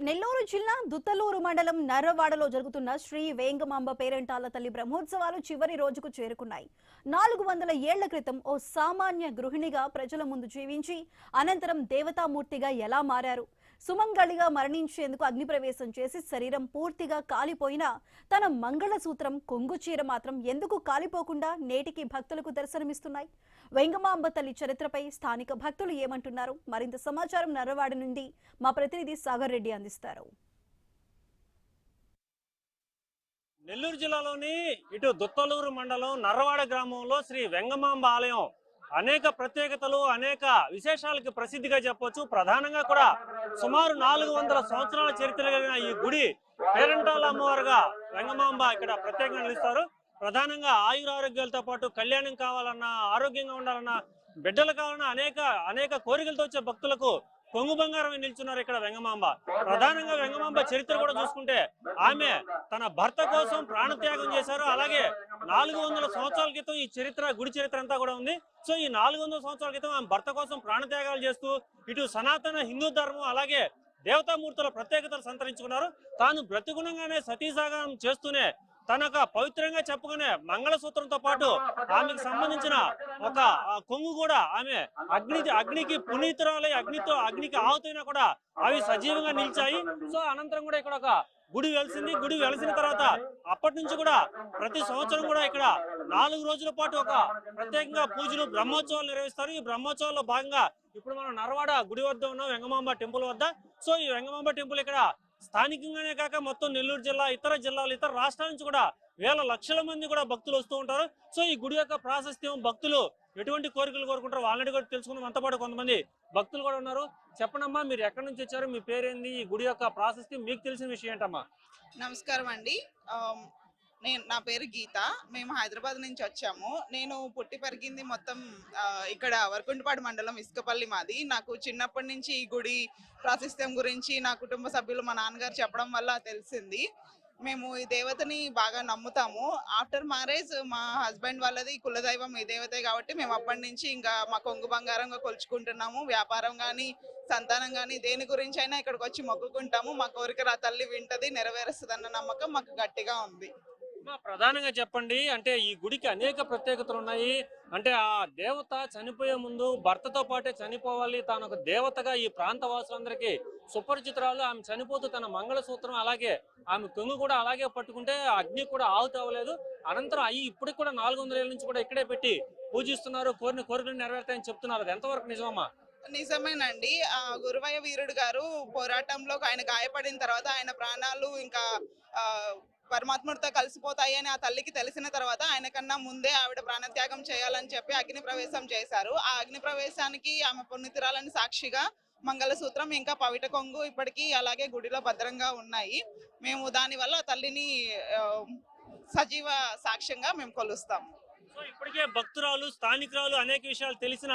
నెల్లూరు జిల్లా దుత్తలూరు మండలం నర్రవాడలో జరుగుతున్న శ్రీ వేంగమాంబ పేరంటాల తల్లి బ్రహ్మోత్సవాలు చివరి రోజుకు చేరుకున్నాయి. 400 ఏళ్ల క్రితం ఓ సామాన్య గృహిణిగా ప్రజల ముందు జీవించి అనంతరం దేవతామూర్తిగా ఎలా మారారు? సుమంగళిగా మరణించేందుకు అగ్నిప్రవేశం చేసి శరీరం పూర్తిగా కాలిపోయినా తన మంగళసూత్రం కొంగు చీర మాత్రం ఎందుకు కాలిపోకుండా నేటికి భక్తులకు దర్శనమిస్తున్నాయి? వేంగమాంబ తల్లి చరిత్రపై స్థానిక భక్తులు ఏమంటున్నారు? మరింత సమాచారం నర్రవాడ నుండి మా ప్రతినిధి సాగర్ రెడ్డి అందిస్తారు. నెల్లూరు జిల్లాలోని ఇటు దుత్తలూరు మండలం నర్రవాడ గ్రామంలో శ్రీ వెంగమాంబ ఆలయం అనేక ప్రత్యేకతలు అనేక విశేషాలకి ప్రసిద్ధిగా చెప్పొచ్చు. ప్రధానంగా కూడా సుమారు 400 సంవత్సరాల చరిత్ర కలిగిన ఈ గుడి పేరంటాల అమ్మవారుగా వెంగమాంబ ఇక్కడ ప్రత్యేకంగా నిలుస్తారు. ప్రధానంగా ఆయురారోగ్యాలతో పాటు కళ్యాణం కావాలన్నా, ఆరోగ్యంగా ఉండాలన్నా, బిడ్డలు కావాలన్నా అనేక కోరికలతో వచ్చే భక్తులకు కొంగు బంగారం నిల్చున్నారు ఇక్కడ వెంగమాంబ. ప్రధానంగా వెంగమాంబ చరిత్ర కూడా చూసుకుంటే ఆమె తన భర్త కోసం ప్రాణత్యాగం చేశారు. అలాగే 400 సంవత్సరాల క్రితం ఈ గుడి చరిత్ర అంతా కూడా ఉంది. సో ఈ 400 సంవత్సరాల క్రితం ఆమె భర్త కోసం ప్రాణత్యాగాలు చేస్తూ ఇటు సనాతన హిందూ ధర్మం అలాగే దేవతామూర్తుల ప్రత్యేకతలు సంతరించుకున్నారు. తాను బ్రతిగుణంగానే సతీసాగం చేస్తూనే తనొక పవిత్రంగా చెప్పుకునే మంగళసూత్రంతో పాటు ఆమెకు సంబంధించిన ఒక కొంగు కూడా ఆమె అగ్నికి పునీతురాలై అగ్నికి ఆహుతైనా కూడా అవి సజీవంగా నిలిచాయి. సో అనంతరం కూడా ఇక్కడ ఒక గుడి వెలిసింది. గుడి వెలిసిన తర్వాత అప్పటి నుంచి కూడా ప్రతి సంవత్సరం కూడా ఇక్కడ 4 రోజుల పాటు ఒక ప్రత్యేకంగా పూజలు బ్రహ్మోత్సవాలు నిర్వహిస్తారు. ఈ బ్రహ్మోత్సవాల్లో భాగంగా ఇప్పుడు మనం నర్రవాడ గుడి వద్ద ఉన్నాం, వెంగమాంబ టెంపుల్ వద్ద. సో ఈ వెంగమాంబ టెంపుల్ ఇక్కడ స్థానికంగానే కాక మొత్తం నెల్లూరు జిల్లా, ఇతర జిల్లాలు, ఇతర రాష్ట్రాల నుంచి కూడా వేల లక్షల మంది కూడా భక్తులు వస్తూ ఉంటారు. సో ఈ గుడి యొక్క ప్రాశస్త్యం, భక్తులు ఎటువంటి కోరికలు కోరుకుంటారో వాళ్ళని కూడా తెలుసుకుందాం. అంతా పాటు కొంతమంది భక్తులు కూడా ఉన్నారు. చెప్పనమ్మా, మీరు ఎక్కడి నుంచి వచ్చారు, మీ పేరేంది, ఈ గుడి యొక్క ప్రాశస్త్యం మీకు తెలిసిన విషయం ఏంటమ్మా? నమస్కారం అండి. నా పేరు గీత. మేము హైదరాబాద్ నుంచి వచ్చాము. నేను పుట్టి పెరిగింది మొత్తం ఇక్కడ వరకుంటపాడు మండలం ఇసుకపల్లి మాది. నాకు చిన్నప్పటి నుంచి ఈ గుడి ప్రాశస్త్యం గురించి నా కుటుంబ సభ్యులు, మా నాన్నగారు చెప్పడం వల్ల తెలిసింది. మేము ఈ దేవతని బాగా నమ్ముతాము. ఆఫ్టర్ మ్యారేజ్ మా హస్బెండ్ వాళ్ళది కులదైవం ఈ దేవతే కాబట్టి మేము అప్పటి నుంచి ఇంకా మా కొంగు బంగారంగా కొలుచుకుంటున్నాము. వ్యాపారం కానీ, సంతానం కానీ, దేని గురించి అయినా ఇక్కడికి వచ్చి మొక్కుకుంటాము. మా కోరిక ఆ తల్లి వింటది, నెరవేరుస్తుంది అన్న నమ్మకం మాకు గట్టిగా ఉంది. ప్రధానంగా చెప్పండి, అంటే ఈ గుడికి అనేక ప్రత్యేకతలు ఉన్నాయి. అంటే ఆ దేవత చనిపోయే ముందు భర్తతో పాటే చనిపోవాలి, తాను ఒక దేవతగా ఈ ప్రాంత వాసులందరికీ సుపరిచితురాలు. ఆమె చనిపోతూ తన మంగళసూత్రం అలాగే ఆమె కొంగు కూడా అలాగే పట్టుకుంటే అగ్ని కూడా ఆహుతి అవ్వలేదు. అనంతరం ఇప్పటికి కూడా 400 ఏళ్ళ నుంచి కూడా ఇక్కడే పెట్టి పూజిస్తున్నారు. కోరికలు నెరవేరుతాయని చెప్తున్నారు. అది ఎంతవరకు నిజమమ్మా? నిజమేనండి. గురువయ్య వీరుడు గారు పోరాటంలో ఆయన గాయపడిన తర్వాత ఆయన ప్రాణాలు ఇంకా పరమాత్ముడితో కలిసిపోతాయి అని ఆ తల్లికి తెలిసిన తర్వాత ఆయన కన్నా ముందే ఆవిడ ప్రాణత్యాగం చేయాలని చెప్పి అగ్ని ప్రవేశం చేశారు. ఆ అగ్ని ప్రవేశానికి ఆమె పుణ్యతురాలని సాక్షిగా మంగళసూత్రం ఇంకా పవిట కొంగు ఇప్పటికీ అలాగే గుడిలో భద్రంగా ఉన్నాయి. మేము దానివల్ల తల్లిని సజీవ సాక్ష్యంగా మేము కొలుస్తాము. సో ఇప్పటికే భక్తురాలు, స్థానికురాలు అనేక విషయాలు తెలిసిన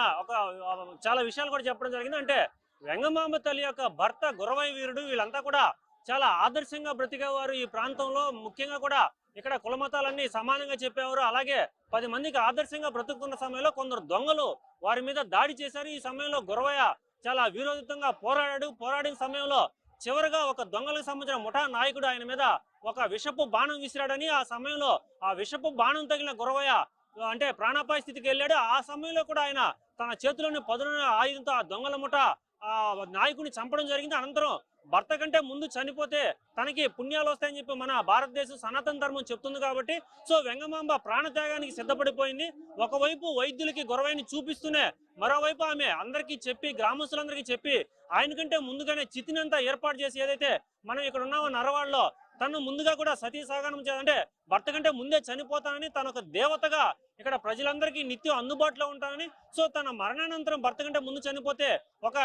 చాలా విషయాలు కూడా చెప్పడం జరిగింది. అంటే వెంగమాంబ తల్లి యొక్క భర్త గురవయ్య వీరుడు, వీళ్ళంతా కూడా చాలా ఆదర్శంగా బ్రతికేవారు. ఈ ప్రాంతంలో ముఖ్యంగా కూడా ఇక్కడ కులమతాలన్నీ సమానంగా చెప్పేవారు. అలాగే 10 మందికి ఆదర్శంగా బ్రతుకుతున్న సమయంలో కొందరు దొంగలు వారి మీద దాడి చేశారు. ఈ సమయంలో గురవయ్య చాలా వీరోచితంగా పోరాడిన సమయంలో చివరిగా ఒక దొంగలకు సంబంధించిన ముఠా నాయకుడు ఆయన మీద ఒక విషపు బాణం విసిరాడని, ఆ సమయంలో ఆ విషపు బాణం తగిలిన గురవయ్య అంటే ప్రాణాపాయ స్థితికి వెళ్ళాడు. ఆ సమయంలో కూడా ఆయన తన చేతిలోని పదునైన ఆయుధంతో ఆ దొంగల ముఠ ఆ నాయకుడిని చంపడం జరిగింది. అనంతరం భర్త కంటే ముందు చనిపోతే తనకి పుణ్యాలు వస్తాయని చెప్పి మన భారతదేశం సనాతన ధర్మం చెప్తుంది కాబట్టి సో వెంగమాంబ ప్రాణత్యాగానికి సిద్ధపడిపోయింది. ఒకవైపు వైద్యులకి గురవయ్యని చూపిస్తూనే మరోవైపు ఆమె అందరికీ చెప్పి, గ్రామస్తులందరికీ చెప్పి ఆయన కంటే ముందుగానే చితినంతా ఏర్పాటు చేసి, ఏదైతే మనం ఇక్కడ ఉన్నామో నర్రవాడలో, తను ముందుగా కూడా సతీసాగనం చేయాలంటే భర్త కంటే ముందే చనిపోతానని, తను ఒక దేవతగా ఇక్కడ ప్రజలందరికీ నిత్యం అందుబాటులో ఉంటానని, సో తన మరణానంతరం భర్త కంటే ముందు చనిపోతే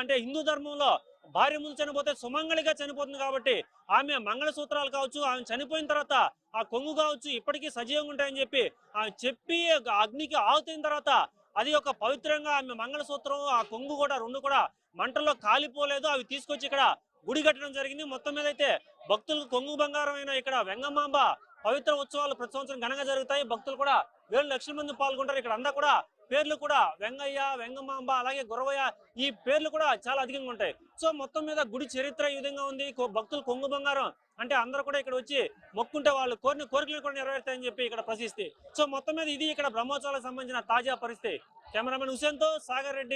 అంటే హిందూ ధర్మంలో భార్య ముందు చనిపోతే సుమంగళిగా చనిపోతుంది కాబట్టి ఆమె మంగళసూత్రాలు కావచ్చు, ఆమె చనిపోయిన తర్వాత ఆ కొంగు కావచ్చు ఇప్పటికీ సజీవంగా ఉంటాయని చెప్పి ఆమె చెప్పి అగ్నికి ఆహుతైన తర్వాత అది ఒక పవిత్రంగా ఆమె మంగళసూత్రం, ఆ కొంగు కూడా రెండు కూడా మంటల్లో కాలిపోలేదు. అవి తీసుకొచ్చి ఇక్కడ గుడి కట్టడం జరిగింది. మొత్తం మీద అయితే భక్తులకు కొంగు బంగారం అయిన ఇక్కడ వెంగమాంబ పవిత్ర ఉత్సవాలు ప్రతి సంవత్సరం ఘనంగా జరుగుతాయి. భక్తులు కూడా వేల లక్షల మంది పాల్గొంటారు. ఇక్కడ అంతా కూడా పేర్లు కూడా వెంగయ్య, వెంగమాంబ, అలాగే గురవయ్య ఈ పేర్లు కూడా చాలా అధికంగా ఉంటాయి. సో మొత్తం మీద గుడి చరిత్ర ఈ విధంగా ఉంది. భక్తులు కొంగు బంగారం అంటే అందరూ కూడా ఇక్కడ వచ్చి మొక్కుంటే వాళ్ళు కోరిన కోరికలు కూడా నెరవేరుతాయని చెప్పి ఇక్కడ ప్రసిద్ధి. సో మొత్తం మీద ఇది ఇక్కడ బ్రహ్మోత్సవాలకు సంబంధించిన తాజా పరిస్థితి. కెమెరామెన్ హుసేన్ తో సాగర్ రెడ్డి.